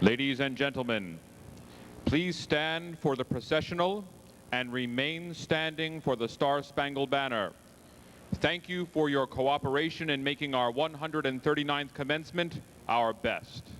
Ladies and gentlemen, please stand for the processional and remain standing for the Star-Spangled Banner. Thank you for your cooperation in making our 139th commencement our best.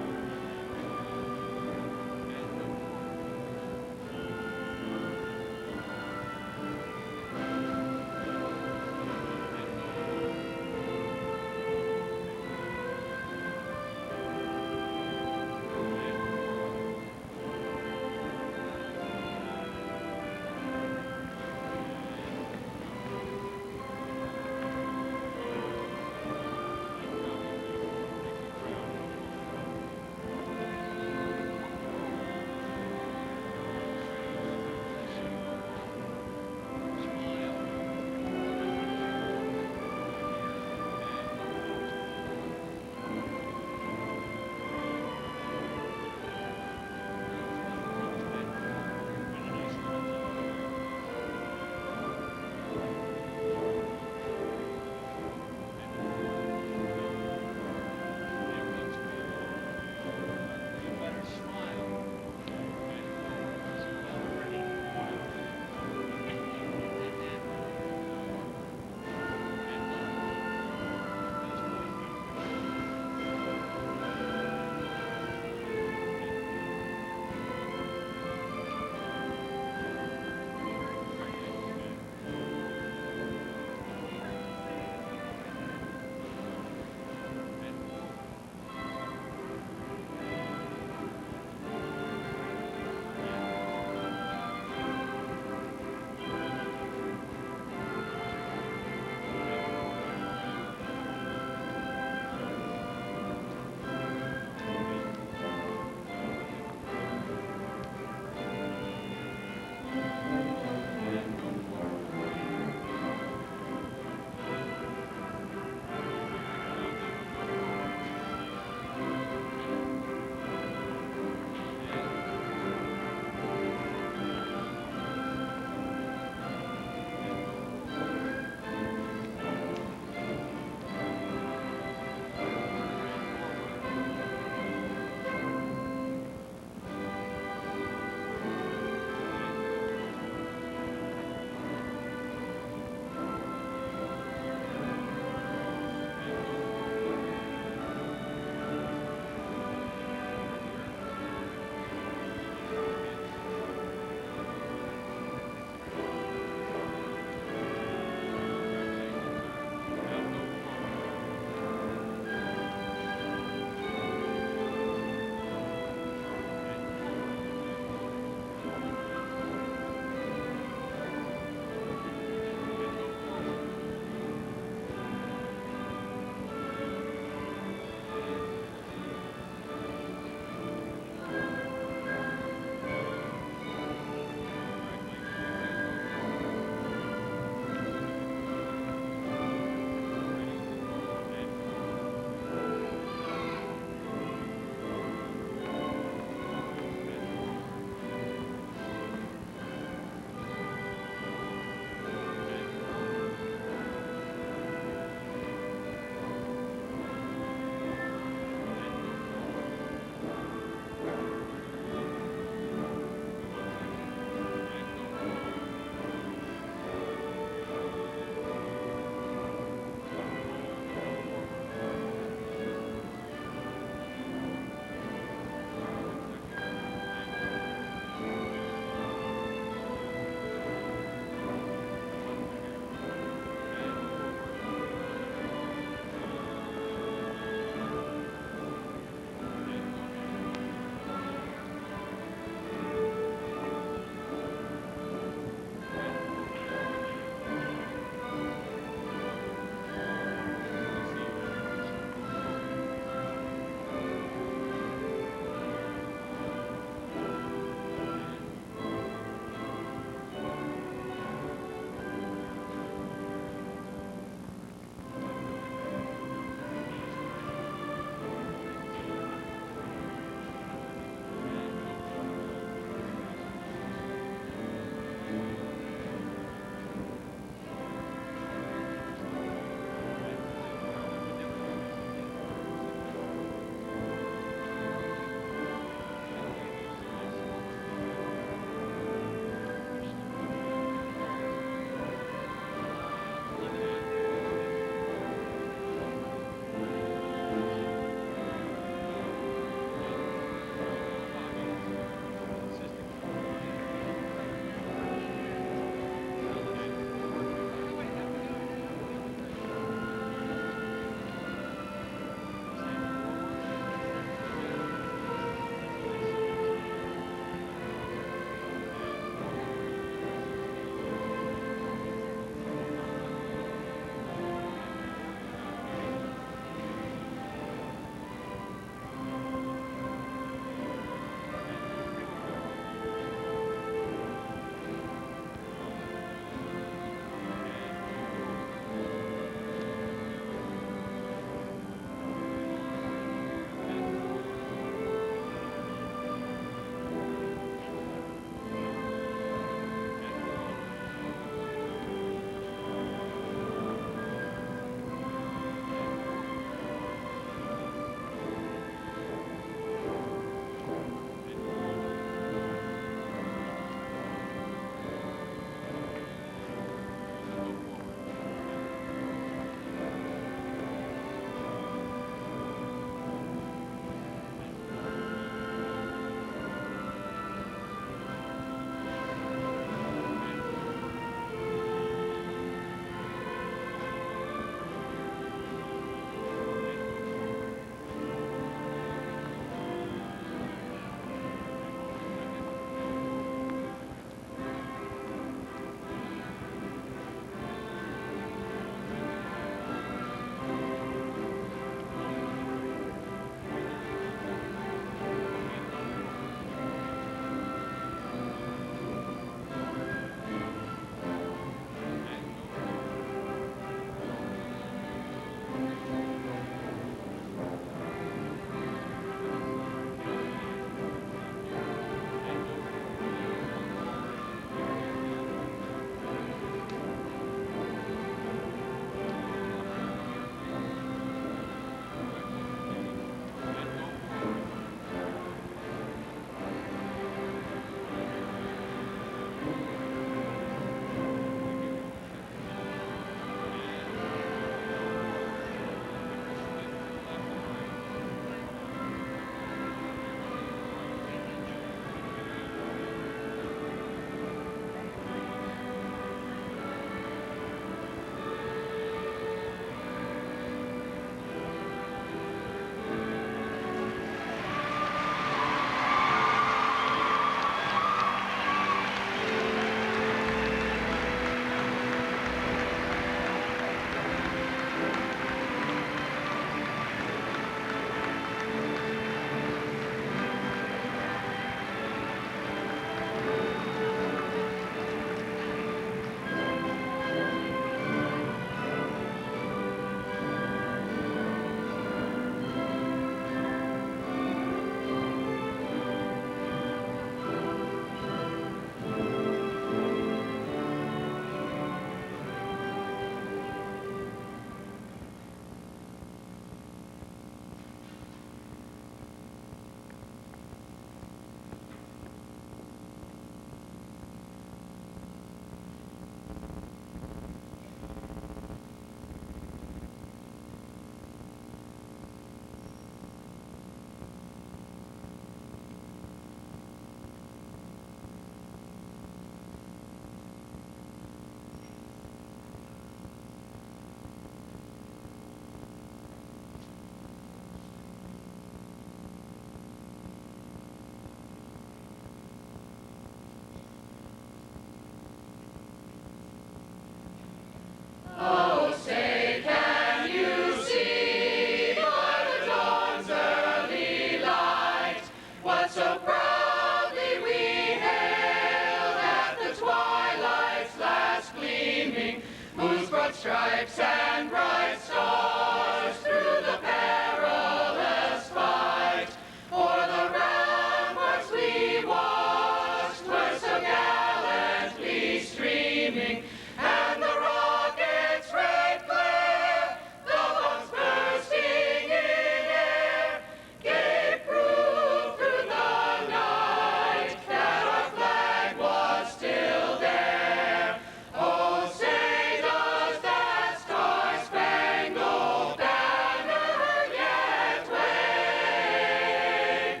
stripes and bright stars through the perilous fight. O'er the ramparts we watched were so gallantly streaming, and the rocket's red glare, the bombs bursting in air, gave proof through the night that our flag was still there. Oh, say does that star-spangled banner yet wave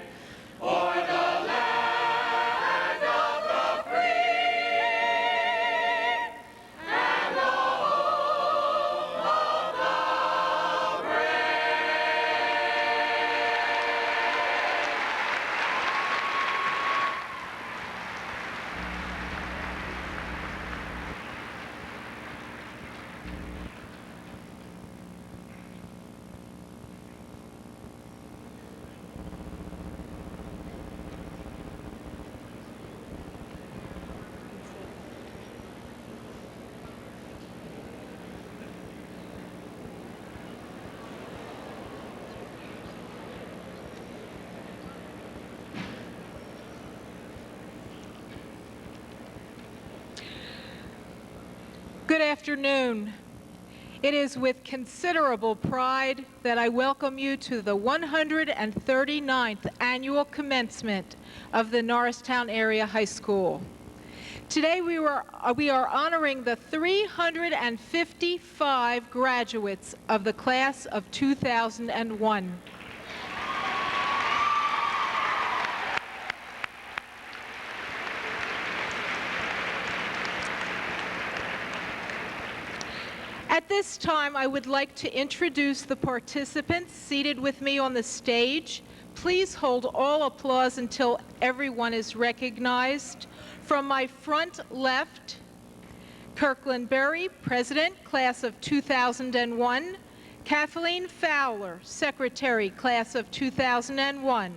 o'er the land of the free and the home of the brave? Good afternoon. It is with considerable pride that I welcome you to the 139th annual commencement of the Norristown Area High School. Today we are honoring the 355 graduates of the class of 2001. At this time, I would like to introduce the participants seated with me on the stage. Please hold all applause until everyone is recognized. From my front left, Kirkland Berry, President, Class of 2001. Kathleen Fowler, Secretary, Class of 2001.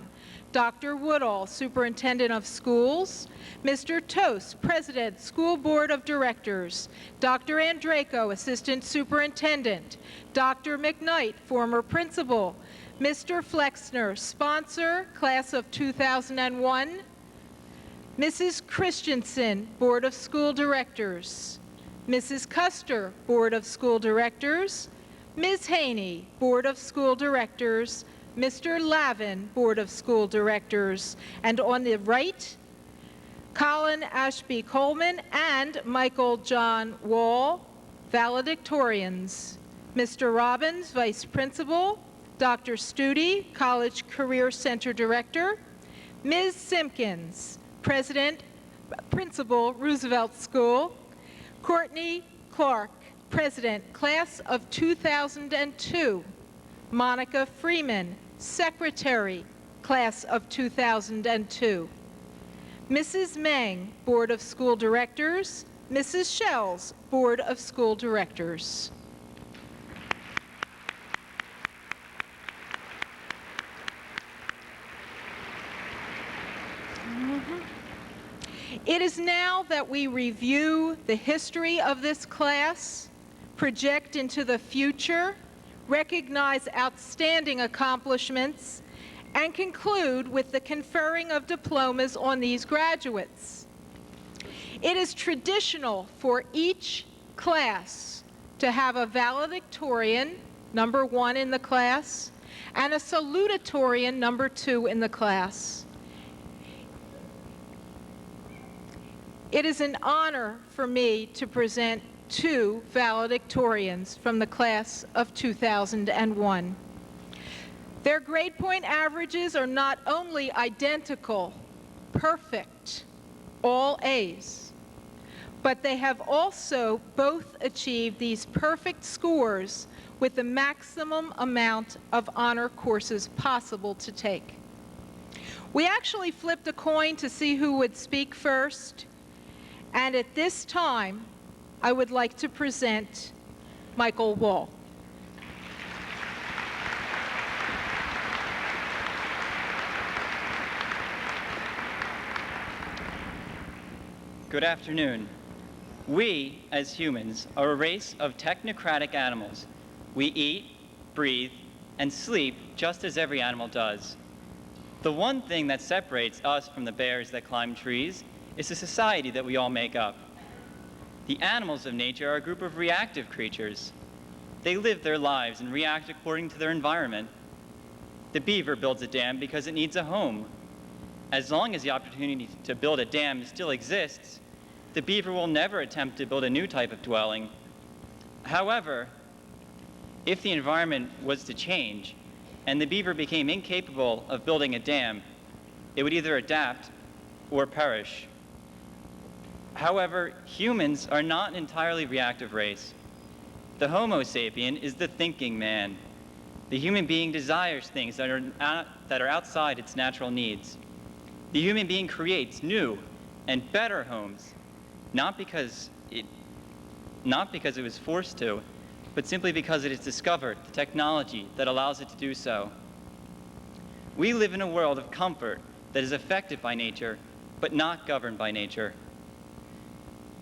Dr. Woodall, Superintendent of Schools. Mr. Toast, President, School Board of Directors. Dr. Andraco, Assistant Superintendent. Dr. McKnight, former Principal. Mr. Flexner, Sponsor, Class of 2001. Mrs. Christensen, Board of School Directors. Mrs. Custer, Board of School Directors. Ms. Haney, Board of School Directors. Mr. Lavin, Board of School Directors, and on the right, Colin Ashby Coleman and Michael John Wall, valedictorians. Mr. Robbins, Vice Principal. Dr. Studi, College Career Center Director. Ms. Simpkins, Principal, Roosevelt School. Courtney Clark, President, Class of 2002. Monica Freeman, Secretary, Class of 2002. Mrs. Meng, Board of School Directors. Mrs. Shells, Board of School Directors. It is now that we review the history of this class, project into the future, recognize outstanding accomplishments, and conclude with the conferring of diplomas on these graduates. It is traditional for each class to have a valedictorian, number 1 in the class, and a salutatorian, number 2 in the class. It is an honor for me to present 2 valedictorians from the class of 2001. Their grade point averages are not only identical, perfect, all A's, but they have also both achieved these perfect scores with the maximum amount of honor courses possible to take. We actually flipped a coin to see who would speak first, and at this time, I would like to present Michael Wall. Good afternoon. We, as humans, are a race of technocratic animals. We eat, breathe, and sleep just as every animal does. The one thing that separates us from the bears that climb trees is the society that we all make up. The animals of nature are a group of reactive creatures. They live their lives and react according to their environment. The beaver builds a dam because it needs a home. As long as the opportunity to build a dam still exists, the beaver will never attempt to build a new type of dwelling. However, if the environment was to change and the beaver became incapable of building a dam, it would either adapt or perish. However, humans are not an entirely reactive race. The Homo sapien is the thinking man. The human being desires things that are outside its natural needs. The human being creates new and better homes, not because it was forced to, but simply because it has discovered the technology that allows it to do so. We live in a world of comfort that is affected by nature, but not governed by nature.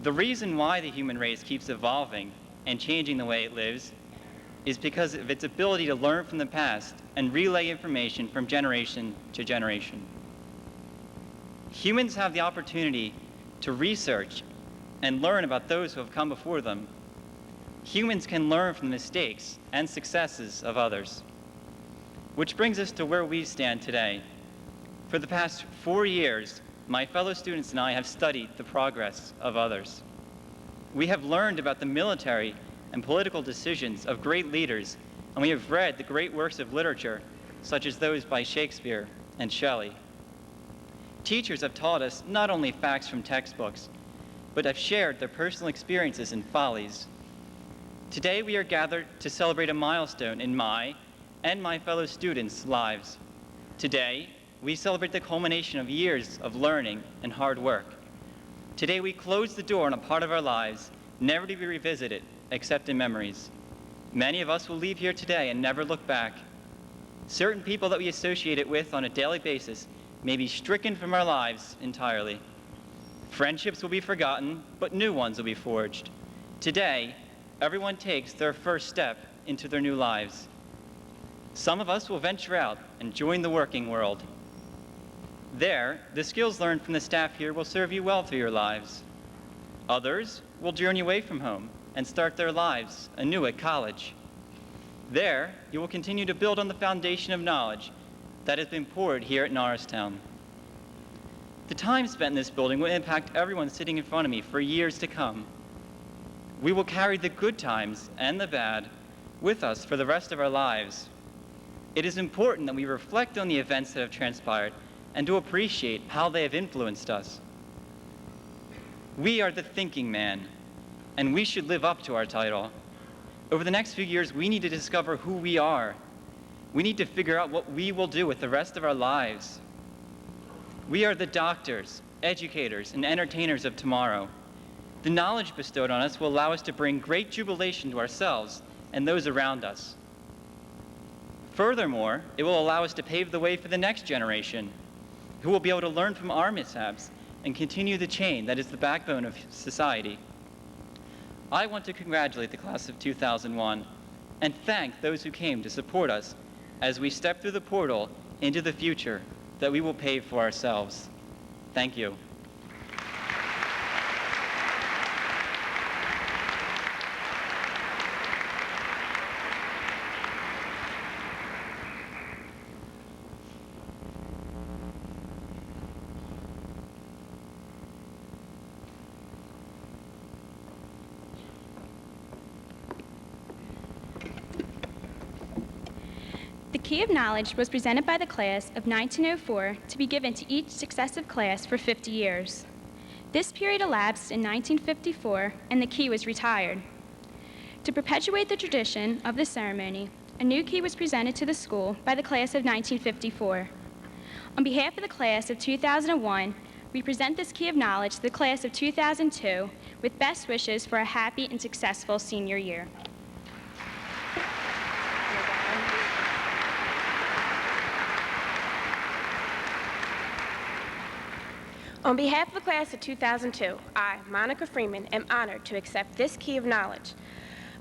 The reason why the human race keeps evolving and changing the way it lives is because of its ability to learn from the past and relay information from generation to generation. Humans have the opportunity to research and learn about those who have come before them. Humans can learn from the mistakes and successes of others. Which brings us to where we stand today. For the past 4 years, my fellow students and I have studied the progress of others. We have learned about the military and political decisions of great leaders, and we have read the great works of literature, such as those by Shakespeare and Shelley. Teachers have taught us not only facts from textbooks, but have shared their personal experiences and follies. Today we are gathered to celebrate a milestone in my and my fellow students' lives. Today, we celebrate the culmination of years of learning and hard work. Today we close the door on a part of our lives, never to be revisited except in memories. Many of us will leave here today and never look back. Certain people that we associate it with on a daily basis may be stricken from our lives entirely. Friendships will be forgotten, but new ones will be forged. Today, everyone takes their first step into their new lives. Some of us will venture out and join the working world. There, the skills learned from the staff here will serve you well through your lives. Others will journey away from home and start their lives anew at college. There, you will continue to build on the foundation of knowledge that has been poured here at Norristown. The time spent in this building will impact everyone sitting in front of me for years to come. We will carry the good times and the bad with us for the rest of our lives. It is important that we reflect on the events that have transpired and to appreciate how they have influenced us. We are the thinking man, and we should live up to our title. Over the next few years, we need to discover who we are. We need to figure out what we will do with the rest of our lives. We are the doctors, educators, and entertainers of tomorrow. The knowledge bestowed on us will allow us to bring great jubilation to ourselves and those around us. Furthermore, it will allow us to pave the way for the next generation, who will be able to learn from our mishaps and continue the chain that is the backbone of society. I want to congratulate the class of 2001 and thank those who came to support us as we step through the portal into the future that we will pave for ourselves. Thank you. The Key of Knowledge was presented by the class of 1904 to be given to each successive class for 50 years. This period elapsed in 1954, and the key was retired. To perpetuate the tradition of the ceremony, a new key was presented to the school by the class of 1954. On behalf of the class of 2001, we present this Key of Knowledge to the class of 2002 with best wishes for a happy and successful senior year. On behalf of the class of 2002, I, Monica Freeman, am honored to accept this key of knowledge.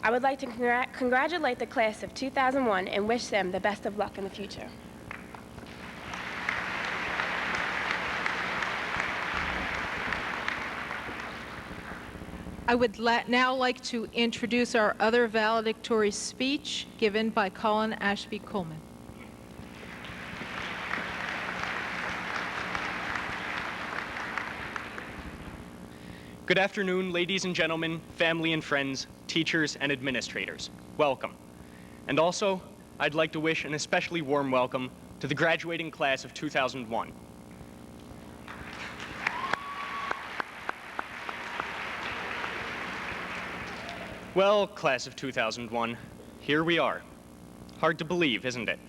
I would like to congratulate the class of 2001 and wish them the best of luck in the future. I would now like to introduce our other valedictory speech given by Colin Ashby Coleman. Good afternoon, ladies and gentlemen, family and friends, teachers and administrators. Welcome. And also, I'd like to wish an especially warm welcome to the graduating class of 2001. Well, class of 2001, here we are. Hard to believe, isn't it?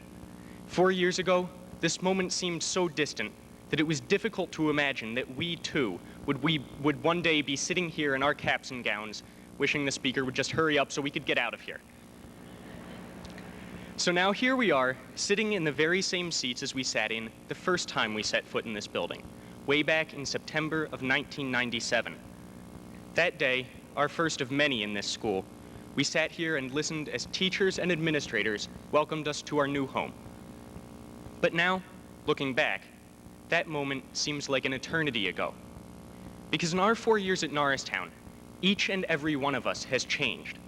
4 years ago, this moment seemed so distant that it was difficult to imagine that we too would one day be sitting here in our caps and gowns, wishing the speaker would just hurry up so we could get out of here. So now here we are, sitting in the very same seats as we sat in the first time we set foot in this building, way back in September of 1997. That day, our first of many in this school, we sat here and listened as teachers and administrators welcomed us to our new home. But now, looking back, that moment seems like an eternity ago. Because in our 4 years at Norristown, each and every one of us has changed.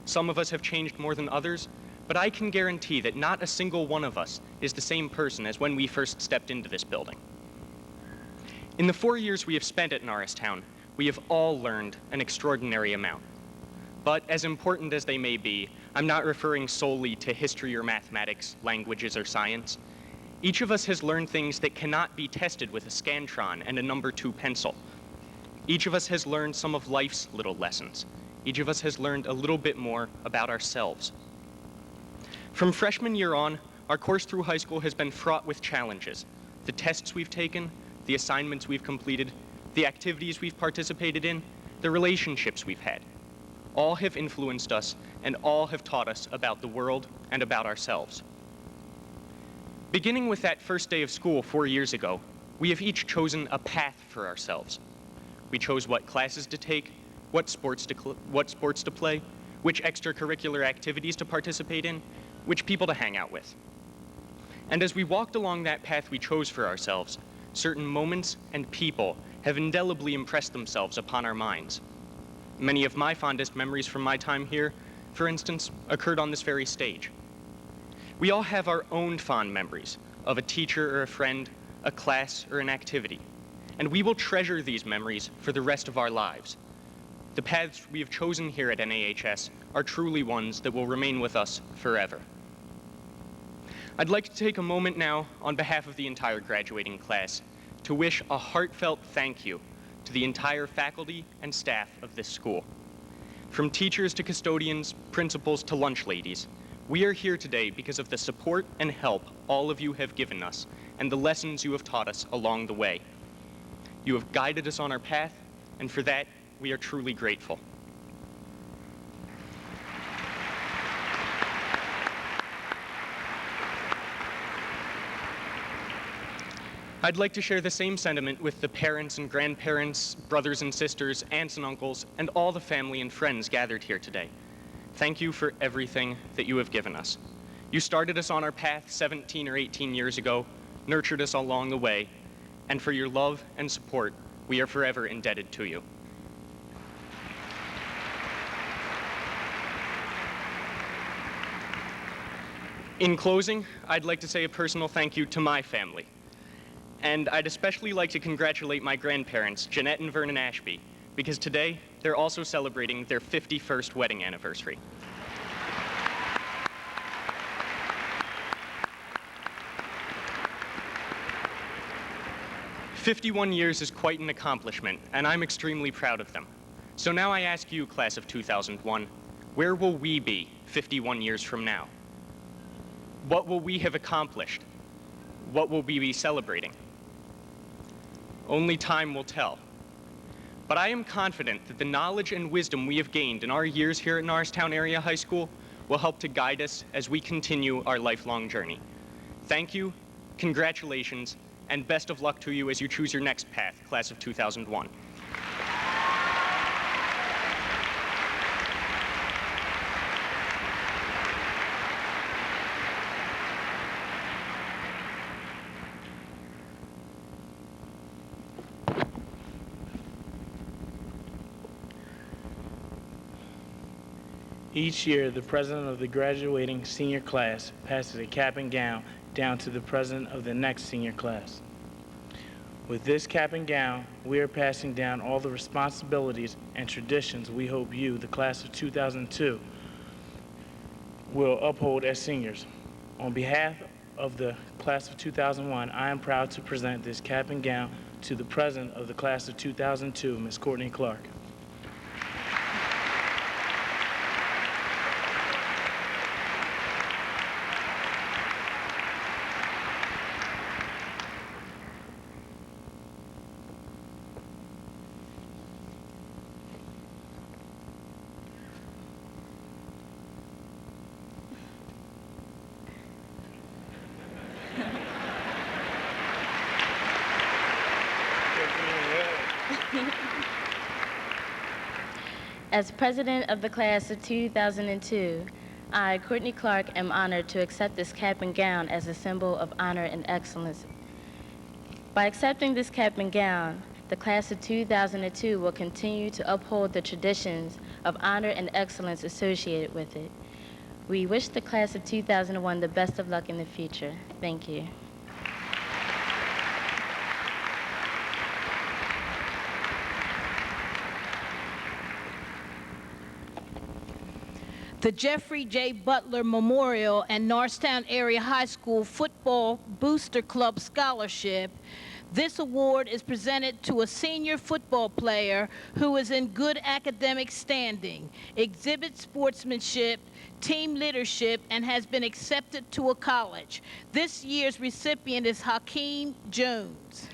Some of us have changed more than others, but I can guarantee that not a single one of us is the same person as when we first stepped into this building. In the 4 years we have spent at Norristown, we have all learned an extraordinary amount. But as important as they may be, I'm not referring solely to history or mathematics, languages or science. Each of us has learned things that cannot be tested with a Scantron and a number 2 pencil. Each of us has learned some of life's little lessons. Each of us has learned a little bit more about ourselves. From freshman year on, our course through high school has been fraught with challenges. The tests we've taken, the assignments we've completed, the activities we've participated in, the relationships we've had. All have influenced us, and all have taught us about the world and about ourselves. Beginning with that first day of school 4 years ago, we have each chosen a path for ourselves. We chose what classes to take, what sports to play, which extracurricular activities to participate in, which people to hang out with. And as we walked along that path we chose for ourselves, certain moments and people have indelibly impressed themselves upon our minds. Many of my fondest memories from my time here, for instance, occurred on this very stage. We all have our own fond memories of a teacher or a friend, a class or an activity, and we will treasure these memories for the rest of our lives. The paths we have chosen here at NAHS are truly ones that will remain with us forever. I'd like to take a moment now, on behalf of the entire graduating class, to wish a heartfelt thank you to the entire faculty and staff of this school. From teachers to custodians, principals to lunch ladies, we are here today because of the support and help all of you have given us and the lessons you have taught us along the way. You have guided us on our path, and for that, we are truly grateful. I'd like to share the same sentiment with the parents and grandparents, brothers and sisters, aunts and uncles, and all the family and friends gathered here today. Thank you for everything that you have given us. You started us on our path 17 or 18 years ago, nurtured us along the way, and for your love and support, we are forever indebted to you. In closing, I'd like to say a personal thank you to my family. And I'd especially like to congratulate my grandparents, Jeanette and Vernon Ashby, because today they're also celebrating their 51st wedding anniversary. "51 years is quite an accomplishment, and I'm extremely proud of them. So now I ask you, class of 2001, where will we be 51 years from now? What will we have accomplished? What will we be celebrating? Only time will tell. But I am confident that the knowledge and wisdom we have gained in our years here at Norristown Area High School will help to guide us as we continue our lifelong journey. Thank you, congratulations, and best of luck to you as you choose your next path, class of 2001. Each year, the president of the graduating senior class passes a cap and gown down to the president of the next senior class. With this cap and gown, we are passing down all the responsibilities and traditions we hope you, the class of 2002, will uphold as seniors. On behalf of the class of 2001, I am proud to present this cap and gown to the president of the class of 2002, Ms. Courtney Clark. As president of the class of 2002, I, Courtney Clark, am honored to accept this cap and gown as a symbol of honor and excellence. By accepting this cap and gown, the class of 2002 will continue to uphold the traditions of honor and excellence associated with it. We wish the class of 2001 the best of luck in the future. Thank you. The Jeffrey J. Butler Memorial and Norristown Area High School Football Booster Club Scholarship. This award is presented to a senior football player who is in good academic standing, exhibits sportsmanship, team leadership, and has been accepted to a college. This year's recipient is Hakeem Jones.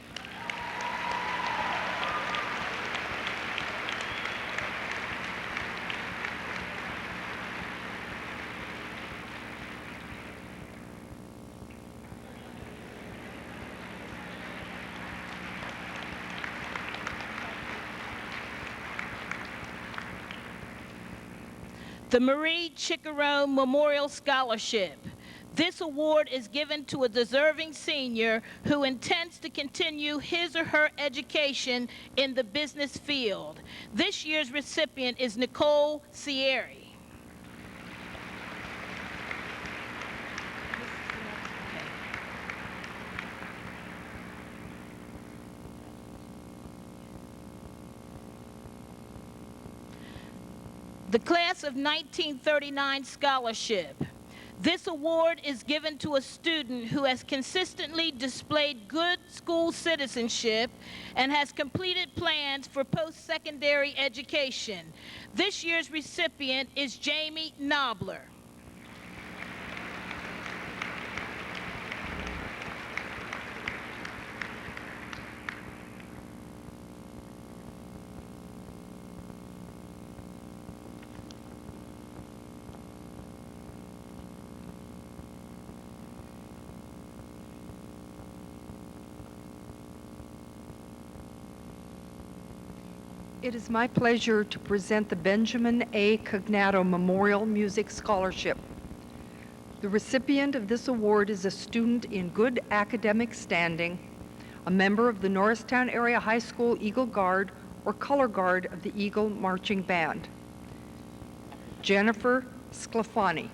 The Marie Chickarone Memorial Scholarship. This award is given to a deserving senior who intends to continue his or her education in the business field. This year's recipient is Nicole Sierri. The Class of 1939 Scholarship. This award is given to a student who has consistently displayed good school citizenship and has completed plans for post-secondary education. This year's recipient is Jamie Knobler. It is my pleasure to present the Benjamin A. Cognato Memorial Music Scholarship. The recipient of this award is a student in good academic standing, a member of the Norristown Area High School Eagle Guard or Color Guard of the Eagle Marching Band. Jennifer Sclafani.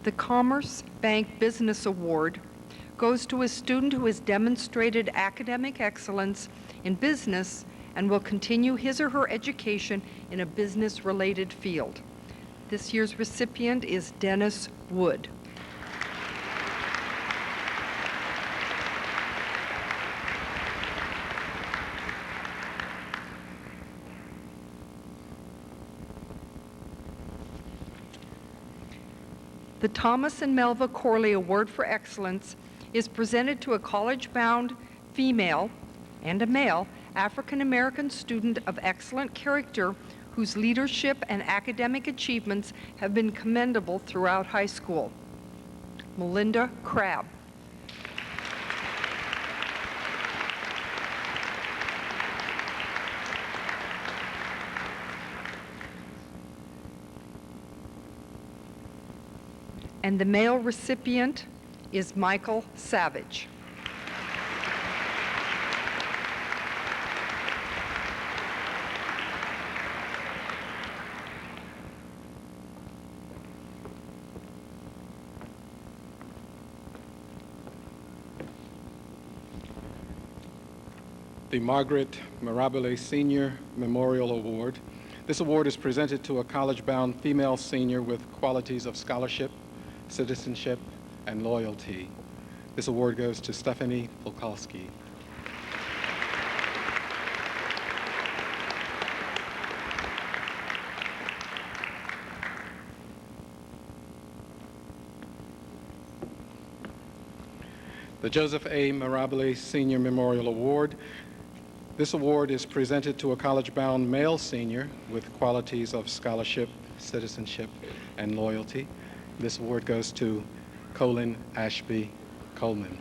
The Commerce Bank Business Award goes to a student who has demonstrated academic excellence in business and will continue his or her education in a business-related field. This year's recipient is Dennis Wood. The Thomas and Melva Corley Award for Excellence is presented to a college-bound female and a male African-American student of excellent character whose leadership and academic achievements have been commendable throughout high school. Melinda Crabb. And the male recipient is Michael Savage. The Margaret Mirabile Senior Memorial Award. This award is presented to a college-bound female senior with qualities of scholarship, citizenship, and loyalty. This award goes to Stephanie Fulkowski. The Joseph A. Mirabile Senior Memorial Award. This award is presented to a college-bound male senior with qualities of scholarship, citizenship, and loyalty. This award goes to Colin Ashby Coleman.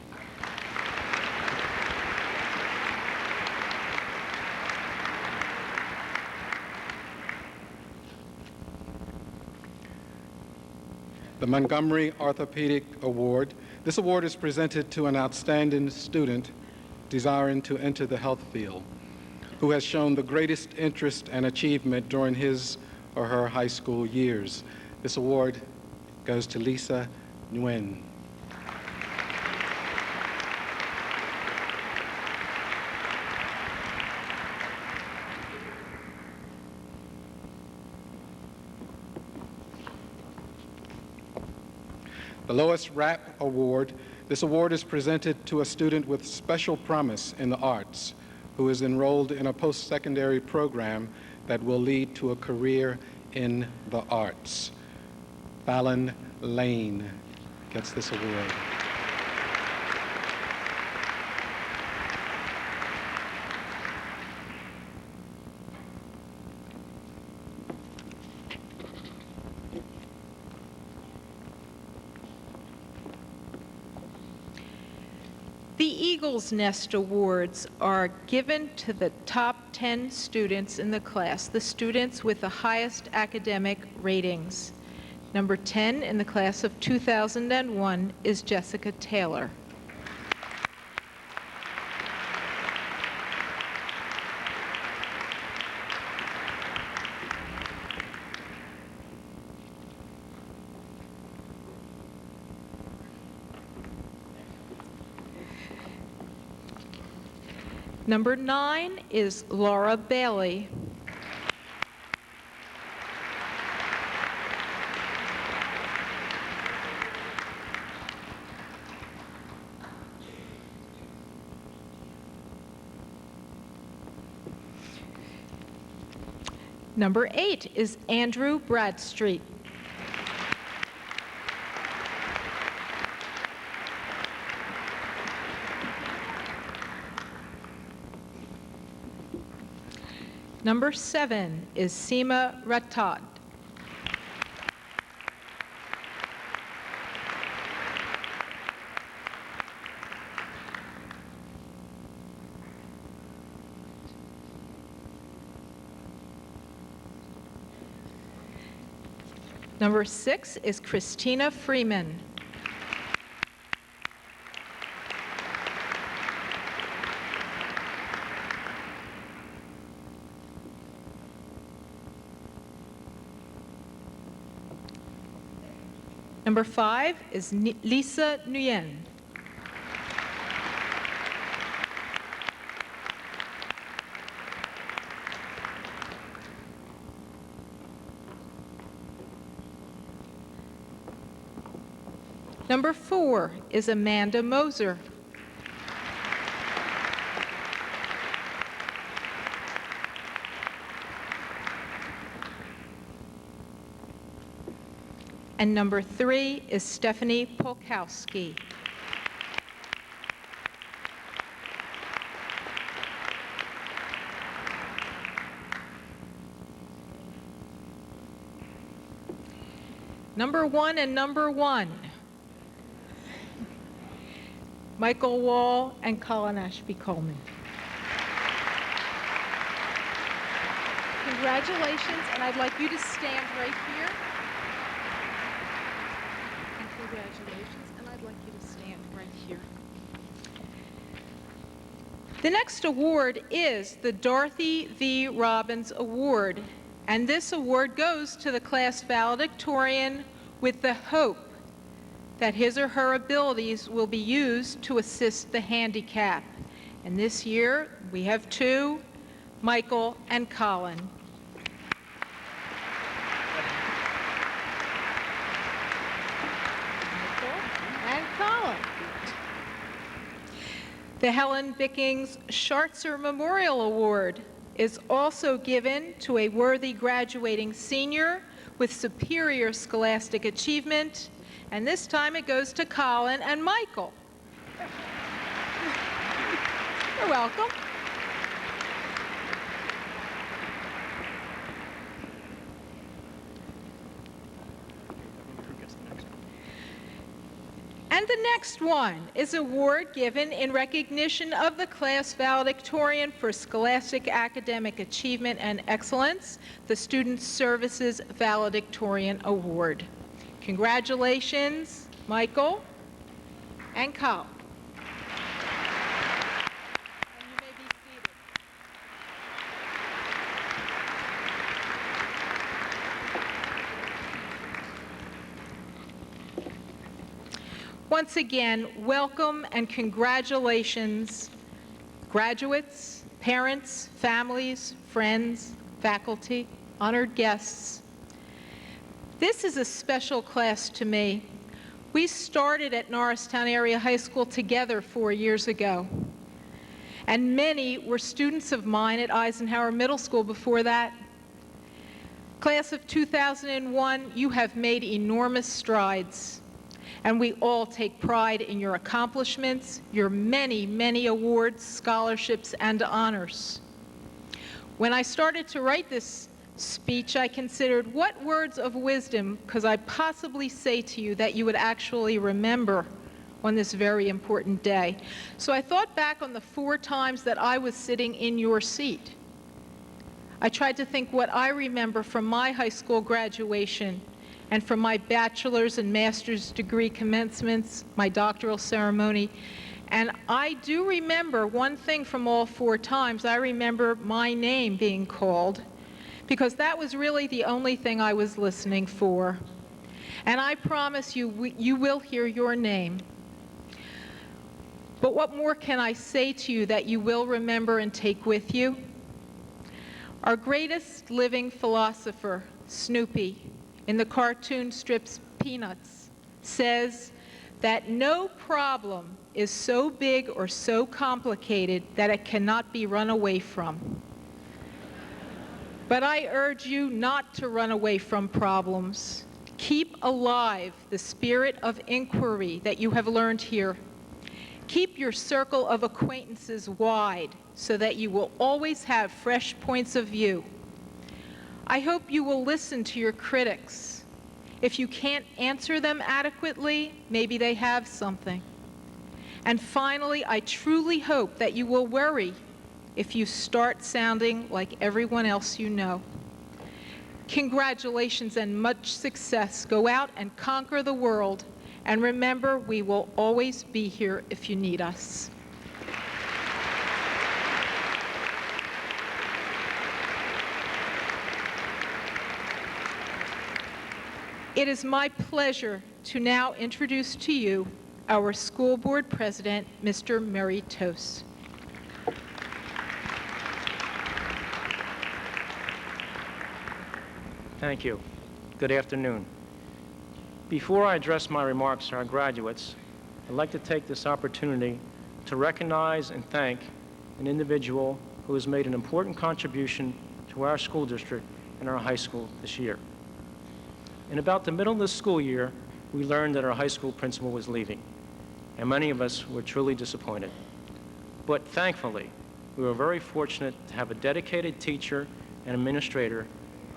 The Montgomery Orthopedic Award. This award is presented to an outstanding student desiring to enter the health field, who has shown the greatest interest and achievement during his or her high school years. This award goes to Lisa Nguyen. The Lois Rapp Award. This award is presented to a student with special promise in the arts who is enrolled in a post-secondary program that will lead to a career in the arts. Fallon Lane gets this award. The Eagle's Nest Awards are given to the top 10 students in the class, the students with the highest academic ratings. Number 10 in the class of 2001 is Jessica Taylor. Number 9 is Laura Bailey. Number 8 is Andrew Bradstreet. Number 7 is Seema Rathod. Number 6 is Christina Freeman. Number 5 is Lisa Nguyen. Number 4 is Amanda Moser. And number 3 is Stephanie Polkowski. Number 1 and number 1. Michael Wall and Colin Ashby Coleman. Congratulations, and I'd like you to stand right here. And congratulations, and I'd like you to stand right here. The next award is the Dorothy V. Robbins Award, and this award goes to the class valedictorian with the hope that his or her abilities will be used to assist the handicapped. And this year, we have 2, Michael and Colin. Michael and Colin. The Helen Bickings Schartzer Memorial Award is also given to a worthy graduating senior with superior scholastic achievement, and this time it goes to Colin and Michael. You're welcome. And the next one is an award given in recognition of the class valedictorian for scholastic academic achievement and excellence, the Student Services Valedictorian Award. Congratulations, Michael and Colin. And you may be seated. Once again, welcome and congratulations, graduates, parents, families, friends, faculty, honored guests. This is a special class to me. We started at Norristown Area High School together 4 years ago, and many were students of mine at Eisenhower Middle School before that. Class of 2001, you have made enormous strides, and we all take pride in your accomplishments, your many, many awards, scholarships, and honors. When I started to write this speech, I considered what words of wisdom could I possibly say to you that you would actually remember on this very important day. So I thought back on the 4 times that I was sitting in your seat. I tried to think what I remember from my high school graduation and from my bachelor's and master's degree commencements, my doctoral ceremony. And I do remember one thing from all 4 times. I remember my name being called, because that was really the only thing I was listening for. And I promise you, you will hear your name. But what more can I say to you that you will remember and take with you? Our greatest living philosopher, Snoopy, in the cartoon strips Peanuts, says that no problem is so big or so complicated that it cannot be run away from. But I urge you not to run away from problems. Keep alive the spirit of inquiry that you have learned here. Keep your circle of acquaintances wide so that you will always have fresh points of view. I hope you will listen to your critics. If you can't answer them adequately, maybe they have something. And finally, I truly hope that you will worry if you start sounding like everyone else you know. Congratulations and much success. Go out and conquer the world. And remember, we will always be here if you need us. It is my pleasure to now introduce to you our school board president, Mr. Murray Toast. Thank you. Good afternoon. Before I address my remarks to our graduates, I'd like to take this opportunity to recognize and thank an individual who has made an important contribution to our school district and our high school this year. In about the middle of the school year, we learned that our high school principal was leaving, and many of us were truly disappointed. But thankfully, we were very fortunate to have a dedicated teacher and administrator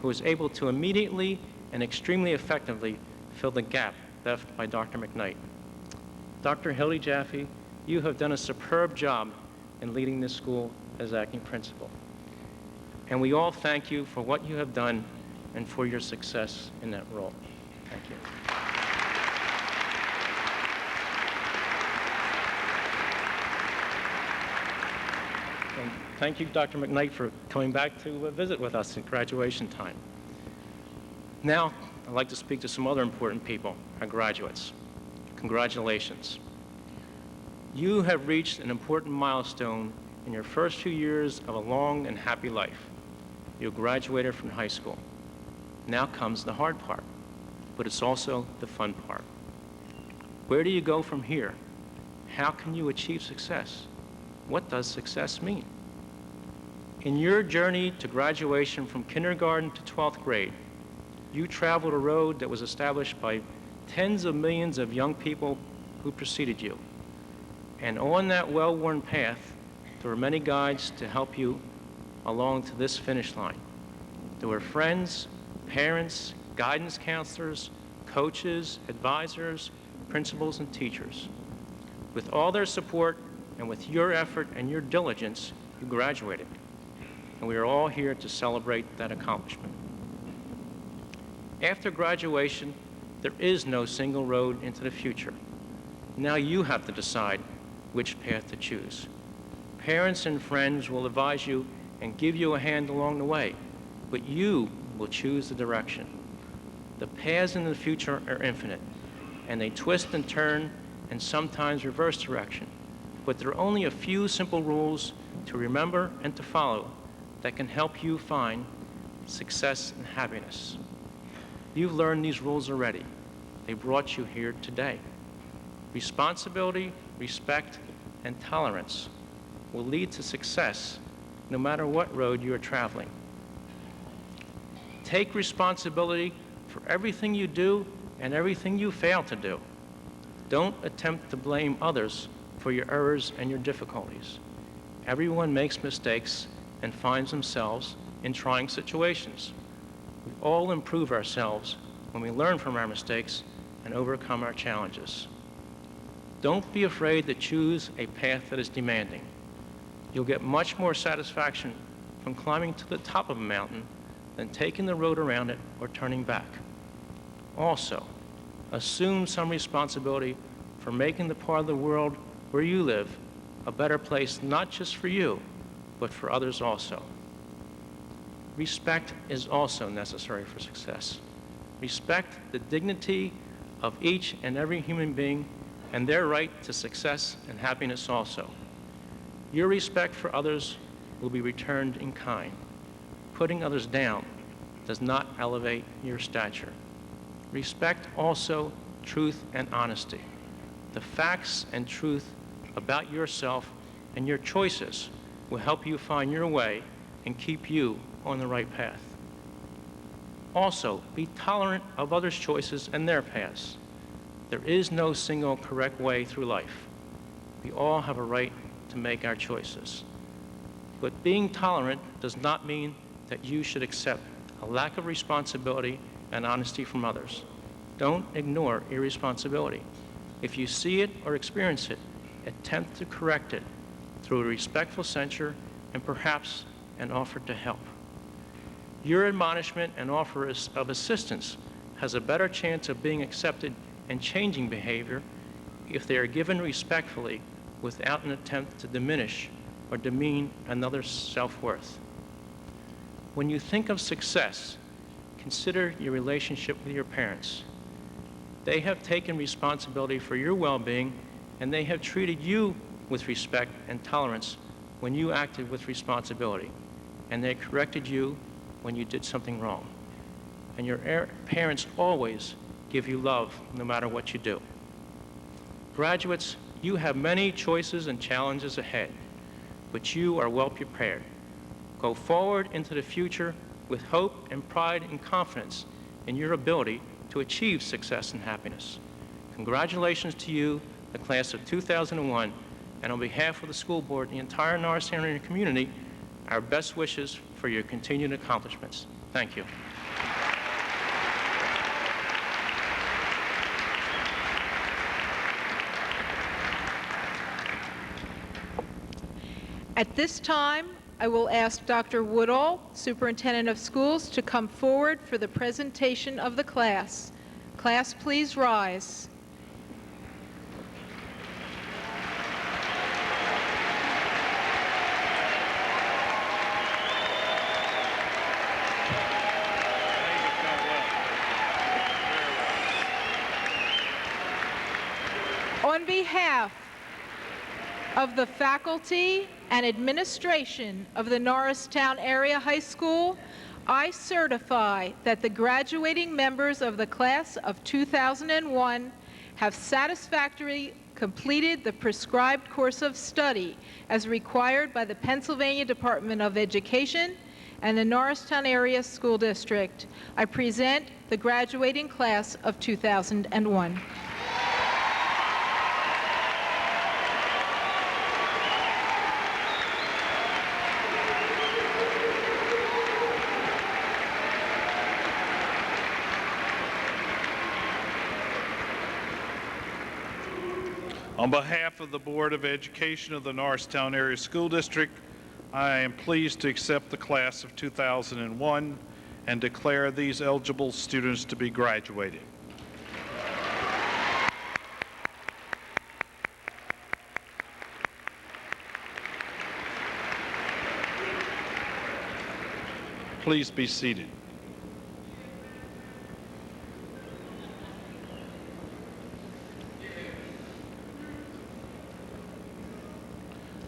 who was able to immediately and extremely effectively fill the gap left by Dr. McKnight. Dr. Hildy Jaffe, you have done a superb job in leading this school as acting principal. And we all thank you for what you have done and for your success in that role. Thank you. And thank you, Dr. McKnight, for coming back to visit with us at graduation time. Now, I'd like to speak to some other important people, our graduates. Congratulations. You have reached an important milestone in your first few years of a long and happy life. You graduated from high school. Now comes the hard part, but it's also the fun part. Where do you go from here? How can you achieve success? What does success mean? In your journey to graduation from kindergarten to 12th grade, you traveled a road that was established by tens of millions of young people who preceded you. And on that well-worn path, there were many guides to help you along to this finish line. There were friends, parents, guidance counselors, coaches, advisors, principals, and teachers. With all their support and with your effort and your diligence, you graduated. And we are all here to celebrate that accomplishment. After graduation, there is no single road into the future. Now you have to decide which path to choose. Parents and friends will advise you and give you a hand along the way, but you will choose the direction. The paths in the future are infinite, and they twist and turn and sometimes reverse direction, but there are only a few simple rules to remember and to follow that can help you find success and happiness. You've learned these rules already. They brought you here today. Responsibility, respect, and tolerance will lead to success no matter what road you are traveling. Take responsibility for everything you do and everything you fail to do. Don't attempt to blame others for your errors and your difficulties. Everyone makes mistakes and finds themselves in trying situations. We all improve ourselves when we learn from our mistakes and overcome our challenges. Don't be afraid to choose a path that is demanding. You'll get much more satisfaction from climbing to the top of a mountain than taking the road around it or turning back. Also, assume some responsibility for making the part of the world where you live a better place, not just for you, but for others also. Respect is also necessary for success. Respect the dignity of each and every human being and their right to success and happiness also. Your respect for others will be returned in kind. Putting others down does not elevate your stature. Respect also truth and honesty. The facts and truth about yourself and your choices will help you find your way and keep you on the right path. Also, be tolerant of others' choices and their paths. There is no single correct way through life. We all have a right to make our choices. But being tolerant does not mean that you should accept a lack of responsibility and honesty from others. Don't ignore irresponsibility. If you see it or experience it, attempt to correct it through a respectful censure and perhaps an offer to help. Your admonishment and offer of assistance has a better chance of being accepted and changing behavior if they are given respectfully without an attempt to diminish or demean another's self-worth. When you think of success, consider your relationship with your parents. They have taken responsibility for your well-being, and they have treated you with respect and tolerance when you acted with responsibility, and they corrected you when you did something wrong. And your parents always give you love no matter what you do. Graduates, you have many choices and challenges ahead, but you are well prepared. Go forward into the future with hope and pride and confidence in your ability to achieve success and happiness. Congratulations to you, the class of 2001, and on behalf of the school board and the entire Norristown area community, our best wishes for your continued accomplishments. Thank you. At this time, I will ask Dr. Woodall, Superintendent of Schools, to come forward for the presentation of the class. Class, please rise. On behalf of the faculty and administration of the Norristown Area High School, I certify that the graduating members of the class of 2001 have satisfactorily completed the prescribed course of study as required by the Pennsylvania Department of Education and the Norristown Area School District. I present the graduating class of 2001. On behalf of the Board of Education of the Norristown Area School District, I am pleased to accept the class of 2001 and declare these eligible students to be graduating. Please be seated.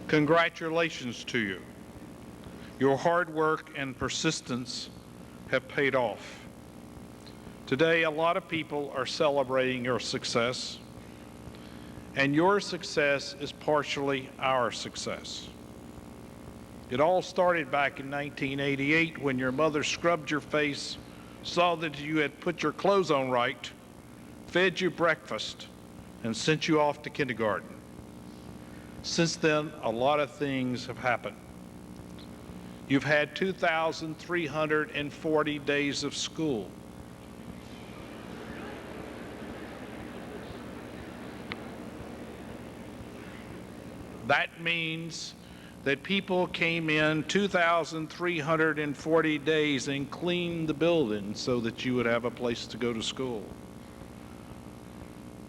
Congratulations to you. Your hard work and persistence have paid off. Today, a lot of people are celebrating your success, and your success is partially our success. It all started back in 1988 when your mother scrubbed your face, saw that you had put your clothes on right, fed you breakfast, and sent you off to kindergarten. Since then, a lot of things have happened. You've had 2,340 days of school. That means that people came in 2,340 days and cleaned the building so that you would have a place to go to school.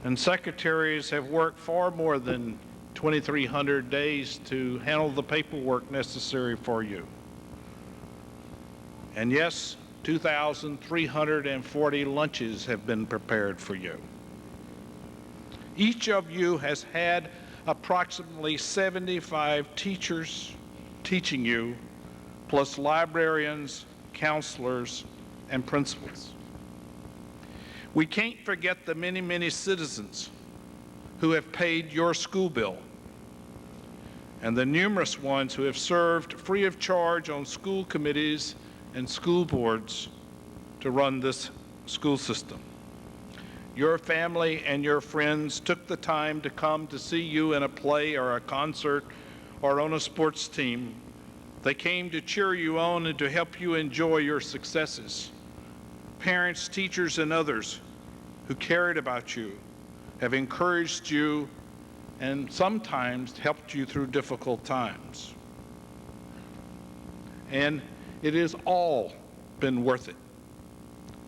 And secretaries have worked far more than 2,300 days to handle the paperwork necessary for you. And yes, 2,340 lunches have been prepared for you. Each of you has had approximately 75 teachers teaching you, plus librarians, counselors, and principals. We can't forget the many, many citizens who have paid your school bill, and the numerous ones who have served free of charge on school committees and school boards to run this school system. Your family and your friends took the time to come to see you in a play or a concert or on a sports team. They came to cheer you on and to help you enjoy your successes. Parents, teachers, and others who cared about you have encouraged you and sometimes helped you through difficult times. And it has all been worth it.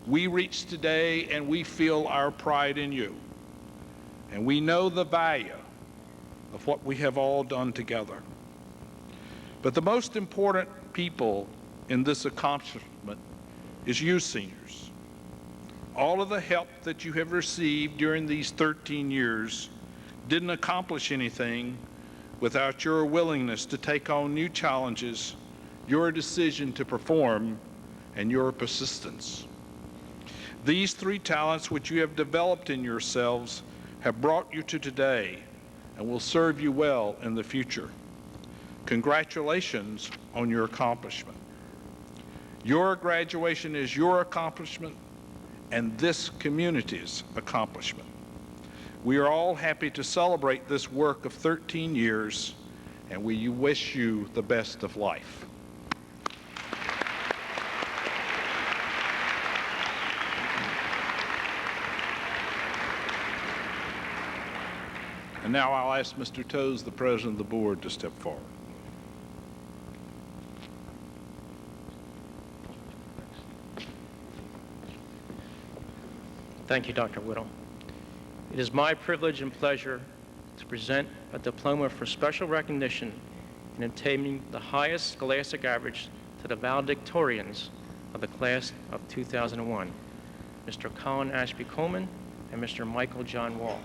We reach today and we feel our pride in you. And we know the value of what we have all done together. But the most important people in this accomplishment is you seniors. All of the help that you have received during these 13 years didn't accomplish anything without your willingness to take on new challenges, your decision to perform, and your persistence. These three talents which you have developed in yourselves have brought you to today and will serve you well in the future. Congratulations on your accomplishment. Your graduation is your accomplishment and this community's accomplishment. We are all happy to celebrate this work of 13 years, and we wish you the best of life. And now I'll ask Mr. Toes, the President of the Board, to step forward. Thank you, Dr. Whittle. It is my privilege and pleasure to present a diploma for special recognition in obtaining the highest scholastic average to the valedictorians of the class of 2001, Mr. Colin Ashby Coleman and Mr. Michael John Wall.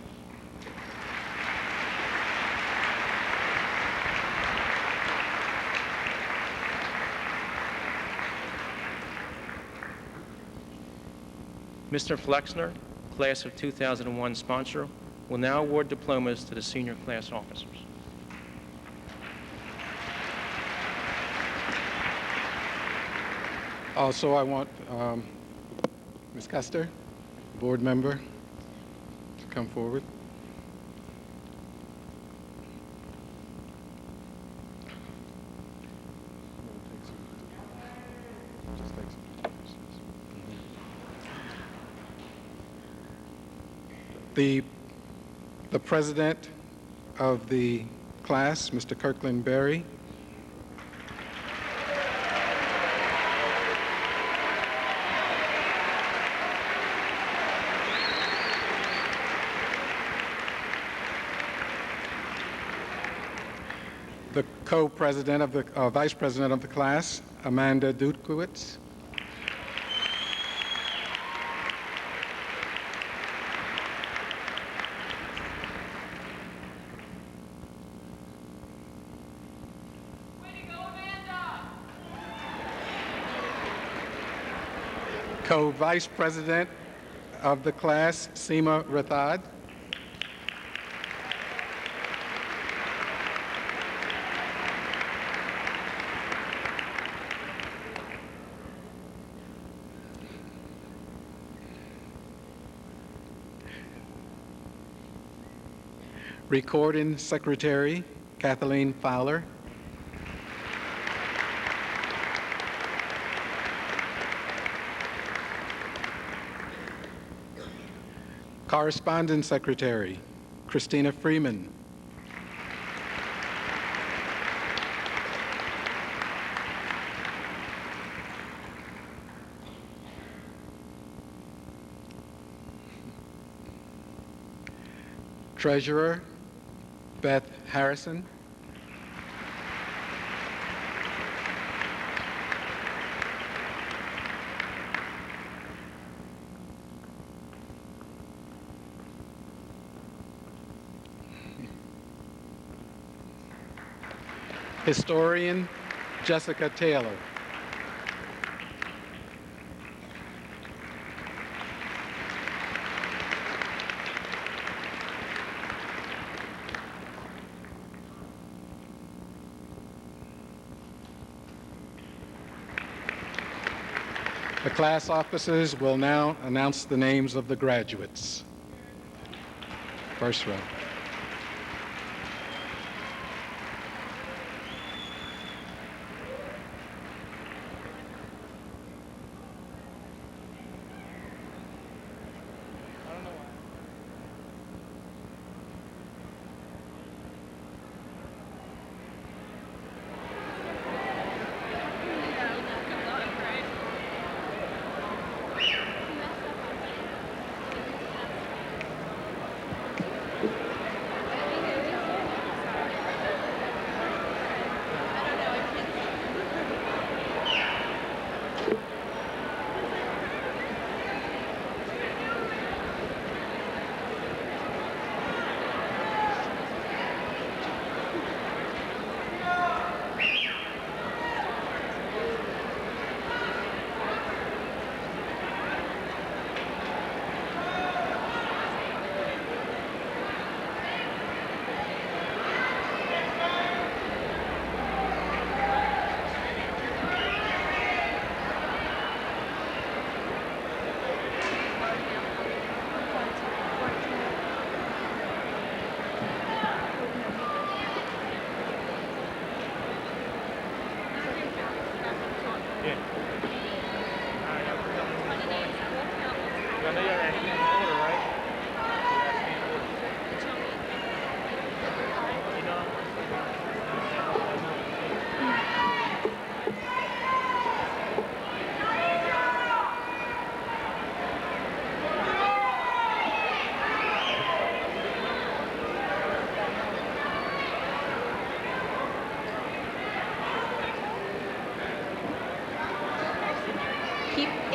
Mr. Flexner, class of 2001 sponsor, will now award diplomas to the senior class officers. Also, I want Ms. Custer, board member, to come forward. The president of the class, Mr. Kirkland Berry. The co-president of the vice president of the class, Amanda Dudkowitz. Co-vice president of the class, Seema Rathod. Recording secretary, Kathleen Fowler. Correspondence secretary, Christina Freeman. Treasurer, Beth Harrison. Historian, Jessica Taylor. The class officers will now announce the names of the graduates. First row.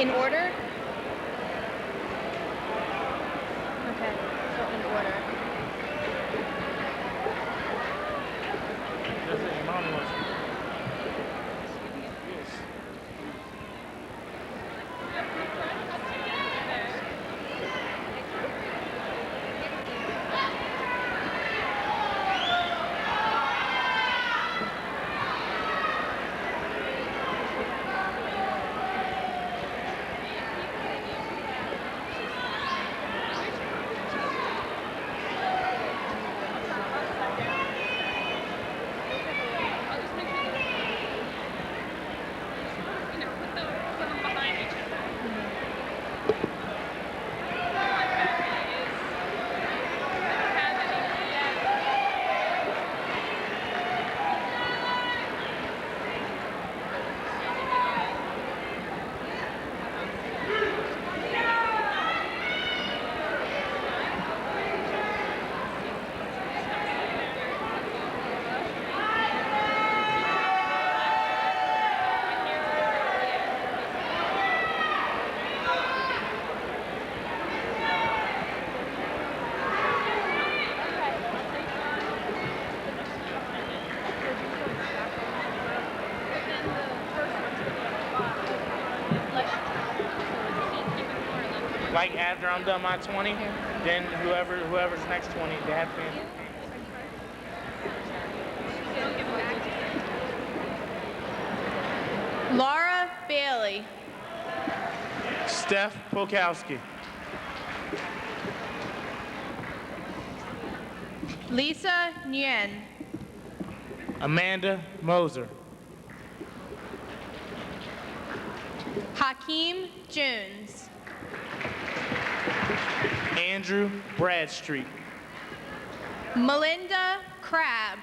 In order? Okay, so in order. Like after I'm done my 20, then whoever's next 20, they have to. Laura Bailey. Steph Polkowski. Lisa Nguyen. Amanda Moser. Hakeem Jones. Andrew Bradstreet. Melinda Crabb.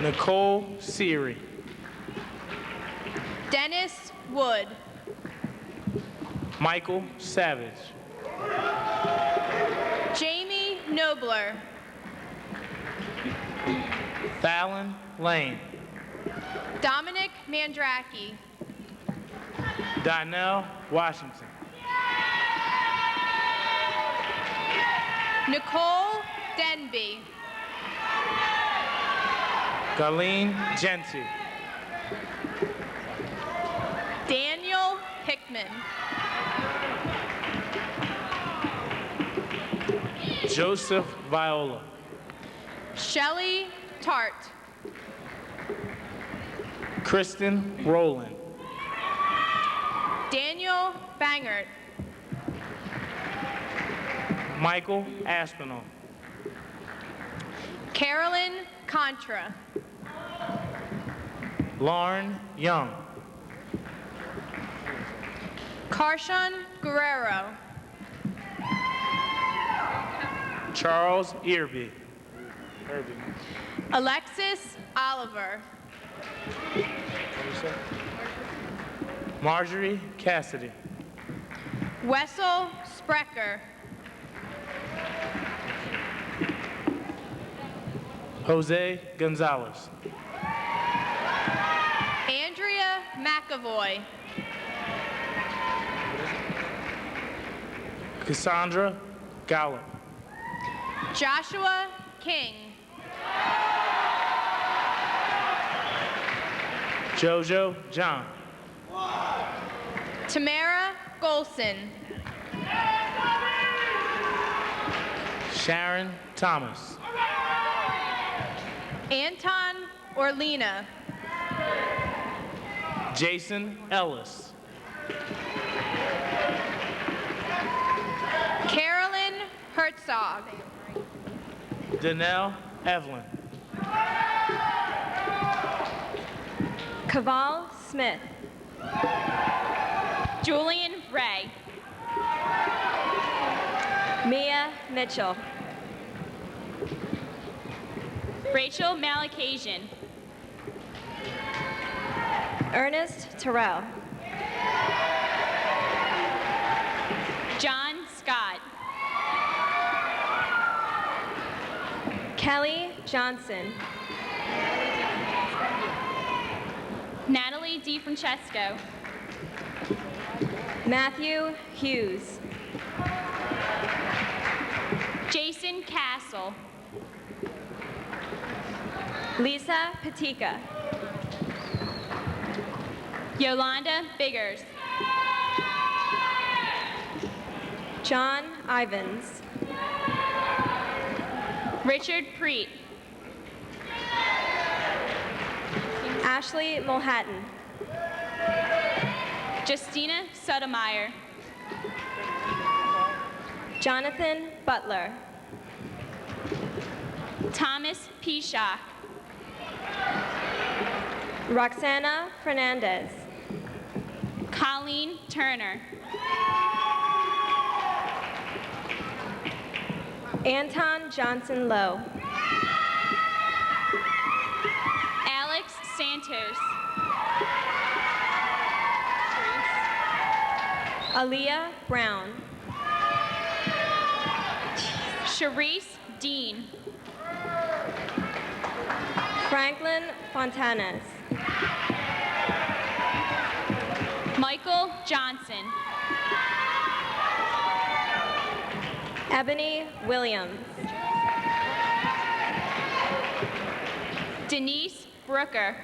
Nicole Seary. Dennis Wood. Michael Savage. Jamie Nobler. Fallon Lane. Dominic Mandraki. Donnell Washington. Nicole Denby. Garlene Gentry. Daniel Hickman. Joseph Viola. Shelley Tart. Kristen Rowland. Daniel Bangert. Michael Aspinall. Carolyn Contra. Lauren Young. Karshan Guerrero. Charles Irby. Alexis Oliver. Marjorie Cassidy. Wessel Sprecher. Jose Gonzalez. Andrea McAvoy. Cassandra Gallup. Joshua King. Jojo John. Tamara Golson. Sharon Thomas. Anton Orlina. Jason Ellis. Carolyn Herzog. Danelle Evelyn. Kaval Smith. Julian Ray. Mia Mitchell. Rachel Malakasian. Ernest Terrell. John Scott. Kelly Johnson. Natalie DiFrancesco. Matthew Hughes. Jason Castle. Lisa Patika. Yolanda Biggers. John Ivans. Richard Preet. Ashley Mulhatton. Justina Sotomayor. Jonathan Butler. Thomas Pishock. Roxana Fernandez. Colleen Turner. Anton Johnson Lowe. Alex Santos. Aaliyah Brown. Sharice Dean. Franklin Fontanes. Michael Johnson. Ebony Williams. Denise Brooker.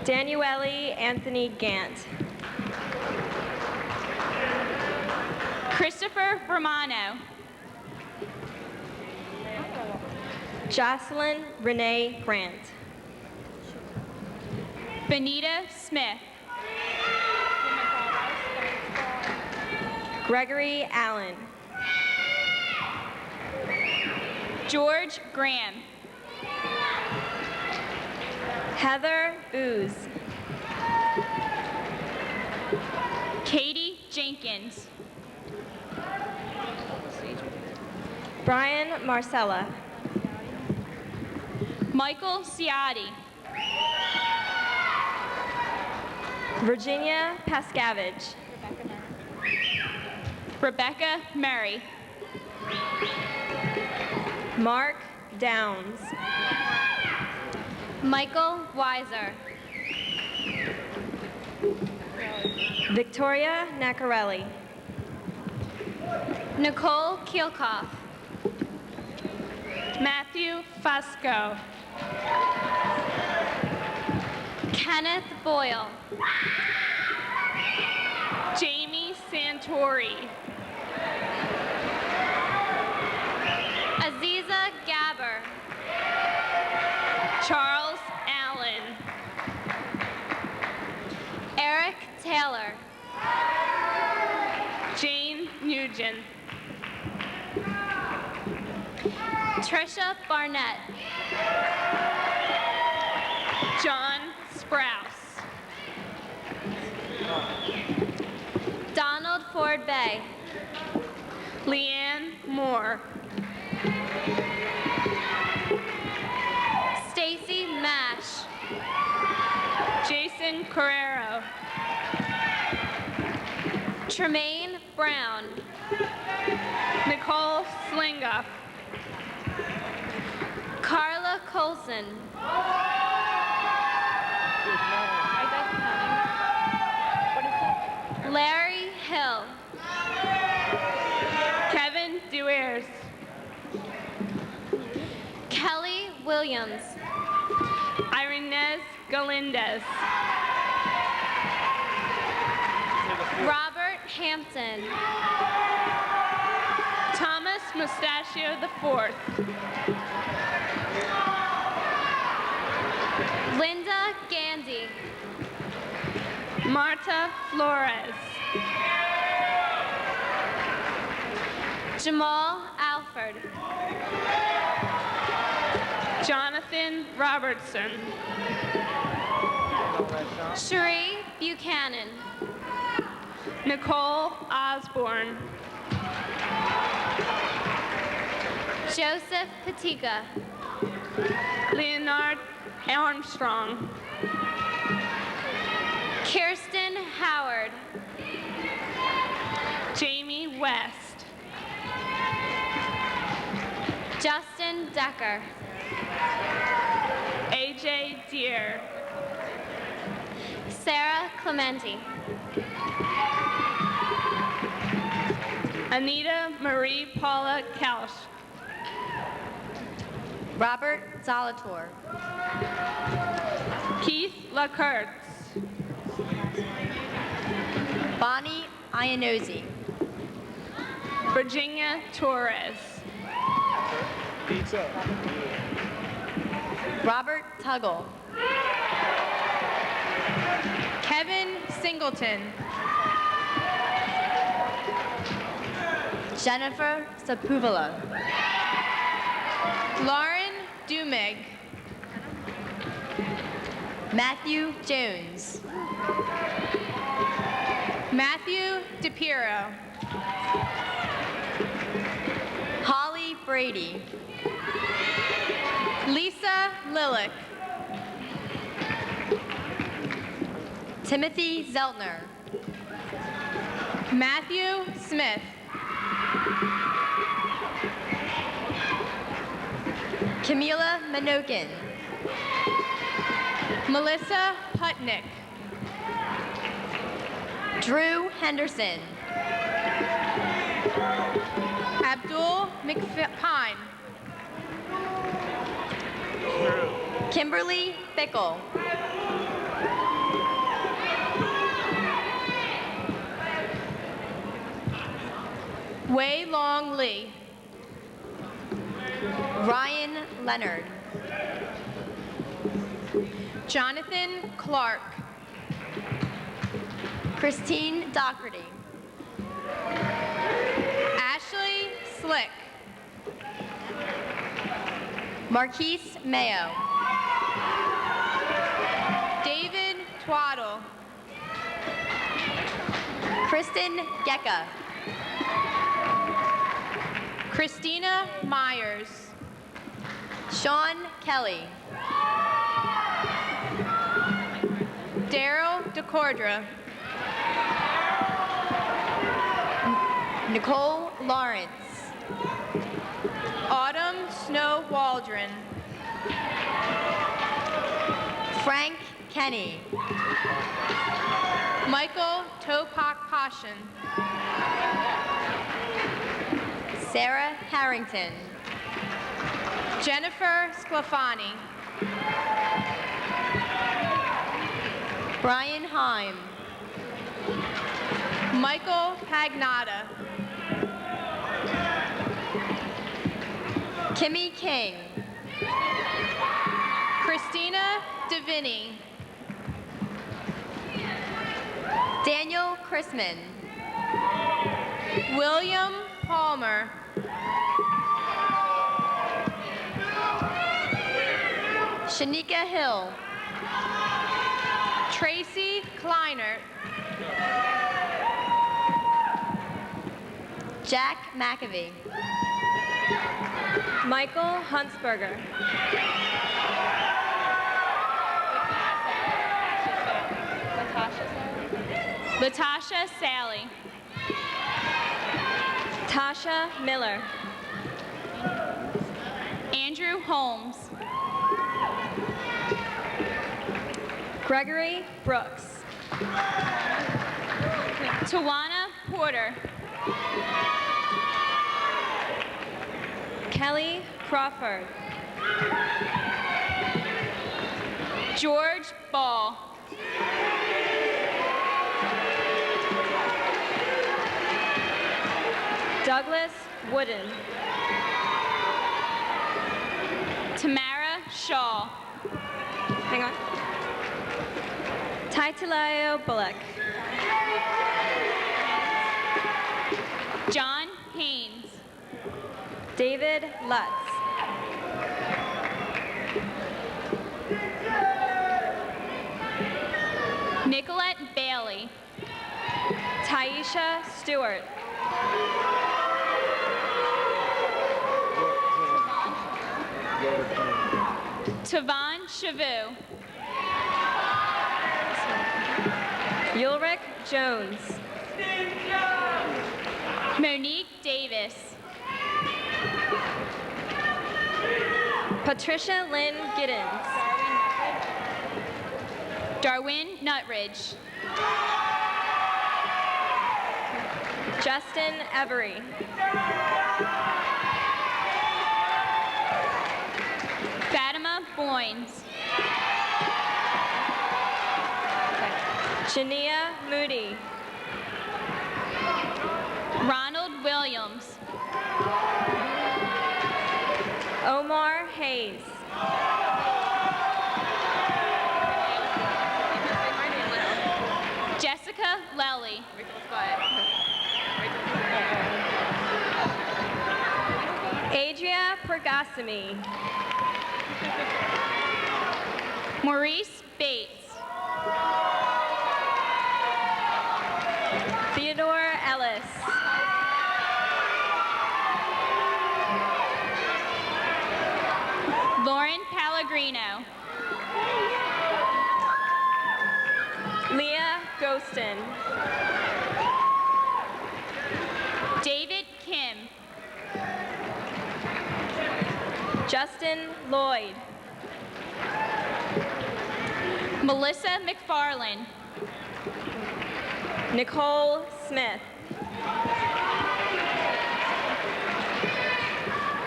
Danueli Anthony Gant. Christopher Romano. Jocelyn Renee Grant. Benita Smith. Gregory Allen. George Graham. Heather Booz. Katie Jenkins. Brian Marcella. Michael Ciotti. Virginia Pascavage. Rebecca Murray. Mark Downs. Michael Weiser. Victoria Nacarelli. Nicole Kielkoff. Matthew Fusco. Kenneth Boyle. Jamie Santori. Aziza Gabber. Charles Allen. Eric Taylor. Jane Nugent. Trisha Barnett. John Sprouse. Donald Ford Bay. Leanne Moore. Stacy Mash. Jason Carrero. Tremaine Brown. Nicole Slinga. Carla Colson. Larry Hill. Kevin Duers. Kelly Williams. Irinez Galindez. Robert Hampton. Thomas Mustachio IV. Linda Gandy. Marta Flores. Jamal Alford. Jonathan Robertson. Cherie Buchanan. Nicole Osborne. Joseph Patika. Leonard Armstrong. Kirsten Howard. Jamie West. Justin Decker. AJ Deere. Sarah Clementi. Anita Marie Paula Kausch. Robert Zalator. Keith LaCurtz. Bonnie Iannozzi. Virginia Torres. Robert Tuggle. Kevin Singleton. Jennifer Sepúlveda. Lauren Dumeg. Matthew Jones. Matthew DePiero. Holly Brady. Lisa Lilick. Timothy Zeltner. Matthew Smith. Camila Minokin. Melissa Putnick. Drew Henderson. Abdul McPine. Kimberly Bickle. Wei Long Lee. Ryan Leonard. Jonathan Clark. Christine Doherty. Ashley Slick. Marquise Mayo. David Twaddle. Kristen Gecka. Christina Myers. Sean Kelly. Daryl DeCordra. Nicole Lawrence. Autumn Snow Waldron. Frank Kenny. Michael Topak Passion. Sarah Harrington. Jennifer Sclafani. Brian Heim. Michael Pagnotta. Kimmy King. Christina Davini. Daniel Chrisman. William Palmer. Shanika Hill. Tracy Kleinert. Jack McAvee. Michael Huntsberger. Latasha Sally. Tasha Miller. Andrew Holmes. Gregory Brooks. Tawana Porter. Kelly Crawford. George Ball. Douglas Wooden. Tamara Shaw. Hang on. Titilayo Bullock. John Haynes. David Lutz. Nicolette Bailey. Taisha Stewart. Tavon Chavu. Ulrich Jones. Monique Davis. Patricia Lynn Giddens. Darwin Nutridge. Justin Every. Fatima Boynes. Shania Moody. Ronald Williams. Omar Hayes. Jessica Lelly. Adria Pergasimi. Maurice Bates. Theodore Ellis. Lauren Pellegrino. Leah Ghostin. David Kim. Justin Lloyd. Melissa McFarland. Nicole Smith.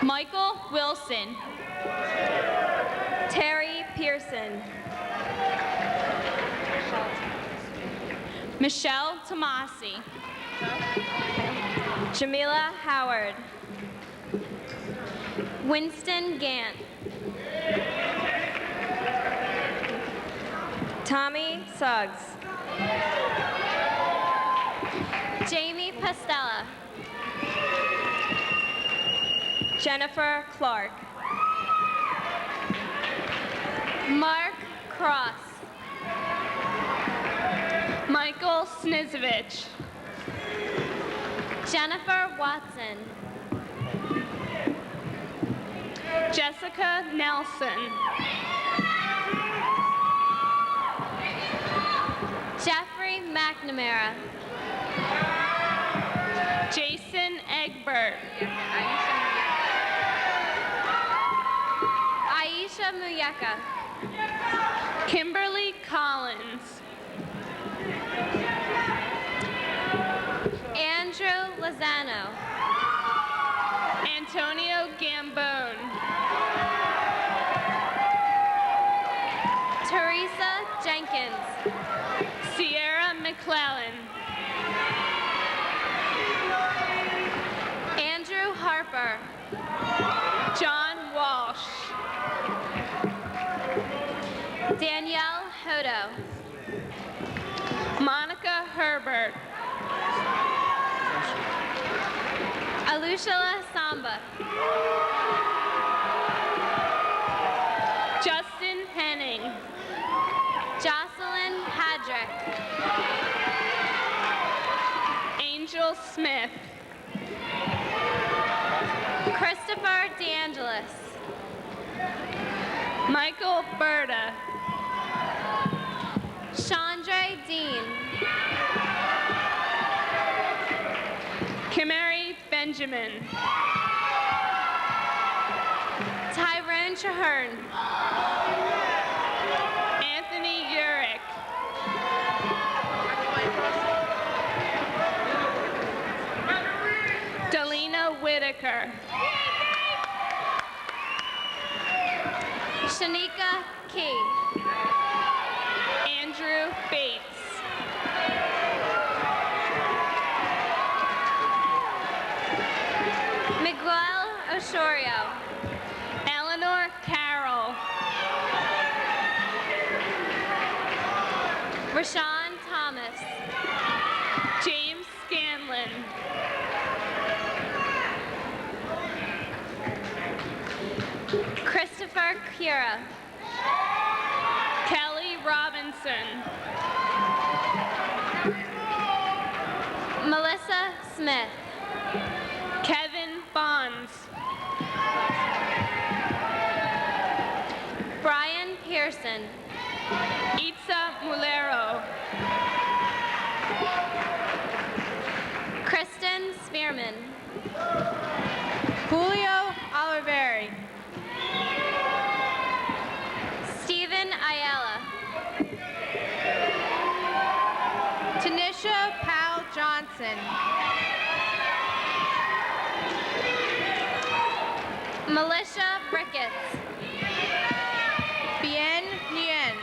Michael Wilson. Terry Pearson. Michelle Tomasi. Jamila Howard. Winston Gant. Tommy Suggs. Jamie Pastella. Jennifer Clark. Mark Cross. Michael Snizovich. Jennifer Watson. Jessica Nelson. Jeffrey McNamara. Jason Egbert. Aisha Muyeka. Kimberly Collins. Andrew Lozano. Antonio Gambone. Teresa Jenkins. Sierra McClellan. Andrew Harper. John Walsh. Danielle Hodo. Monica Herbert. Alushila Samba. Justin Henning. Jocelyn Hadrick. Angel Smith. Christopher DeAngelis. Michael Berta. Chandra Dean. Kimari Benjamin. Tyrone Traherne. Anthony Urick. Delina Whitaker. Shanika Key. Andrew Bates. Miguel Osorio. Eleanor Carroll. Rashawn Thomas. James Scanlon. Christopher Kira. Kelly Robinson. Melissa Smith. Kevin Bonds. Brian Pearson. Itza Mulero. Kristen Spearman. Julio Oliveri. Stephen Ayala. Johnson. Militia Brickets. Bien Nguyen.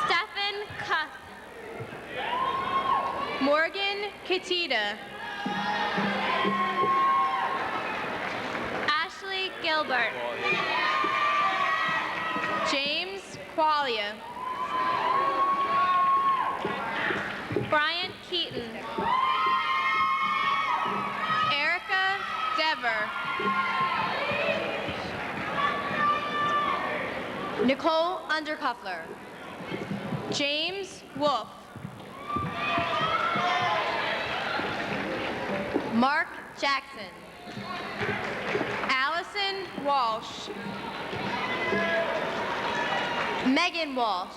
Stephen Cuff. Morgan Katita. Ashley Gilbert. James Qualia. Brian Keaton. Erica Dever. Nicole Undercuffler. James Wolf. Mark Jackson. Allison Walsh. Megan Walsh.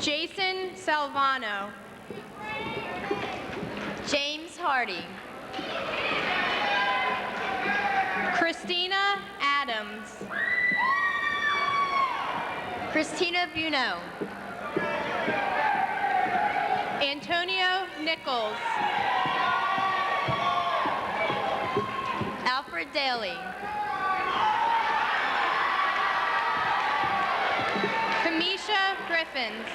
Jason Salvano. James Hardy. Christina Adams. Christina Buno. Antonio Nichols. Alfred Daly. Kamisha Griffins.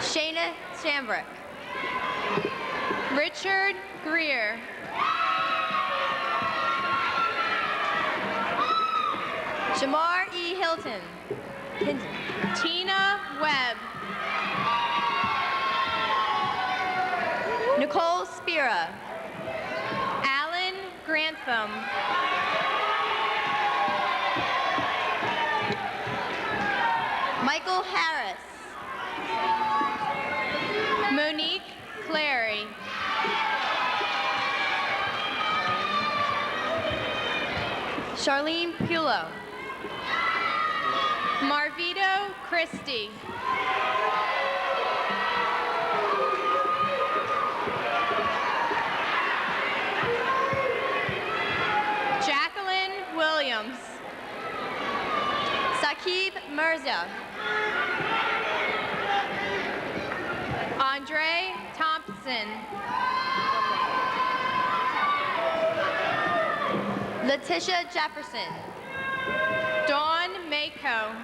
Shayna Shambrick. Richard Greer. Shamar E. Hilton. Tina Webb. Nicole Spira. Alan Grantham. Michael Harris. Monique Clary. Charlene Pulo. Marvito Christie. Jacqueline Williams. Saqib Mirza. Andre Thompson. Letitia Jefferson. Dawn Mako.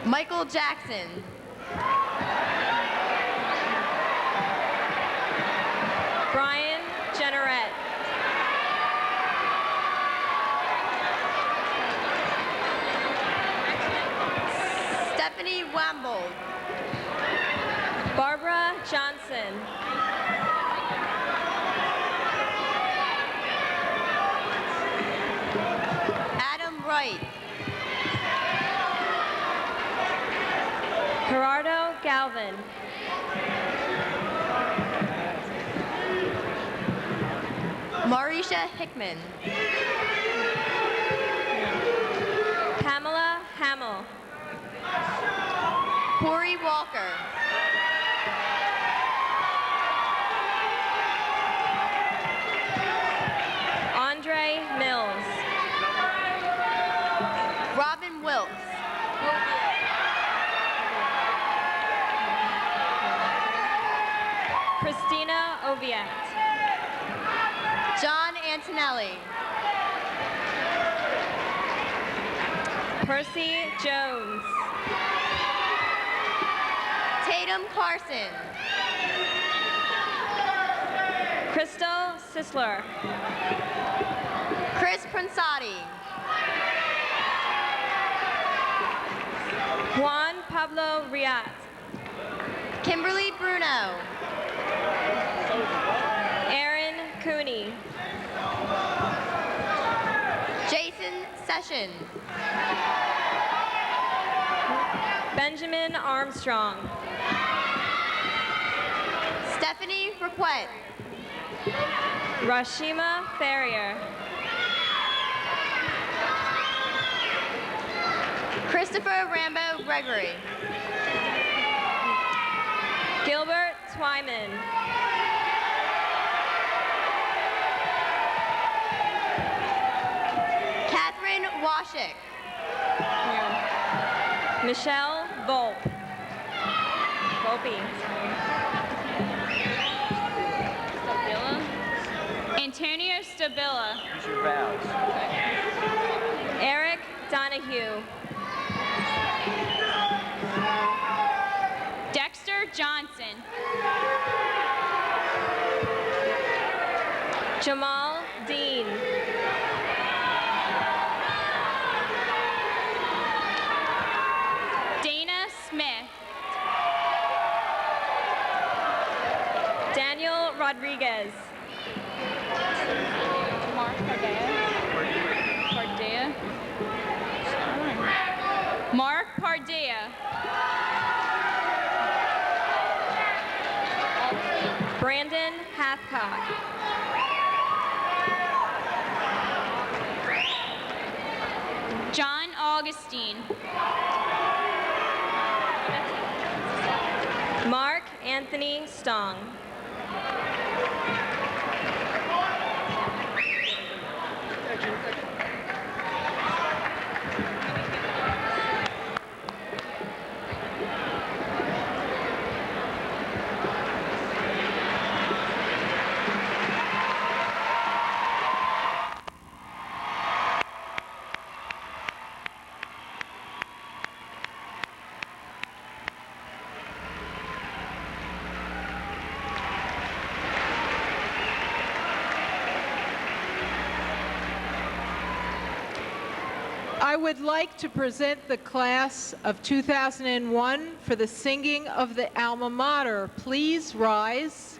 Michael Jackson. Brian Jenneret. Stephanie Wambold. Barbara Johnson. Adam Wright. Gerardo Galvin. Marisha Hickman. Pamela Hamill. Corey Walker. Andre Mills. Robin Wilkes. Christina Oviatt. John Antonelli. Percy Jones. Tatum Carson. Crystal Sisler. Chris Prinsotti. Juan Pablo Riat. Kimberly Bruno. Aaron Cooney. Jason Session. Benjamin Armstrong. Stephanie Raquette. Rashima Ferrier. Christopher Rambo Gregory. Wyman. Catherine Washik. Michelle Volpe. Antonio Stabila. Use your vowels. Eric Donahue. Dexter Johnson. Jamal Dean. Dana Smith. Daniel Rodriguez. Mark Pardea. Mark Pardea. Brandon Hathcock. John Augustine. Mark Anthony Stong. I would like to present the class of 2001 for the singing of the alma mater. Please rise.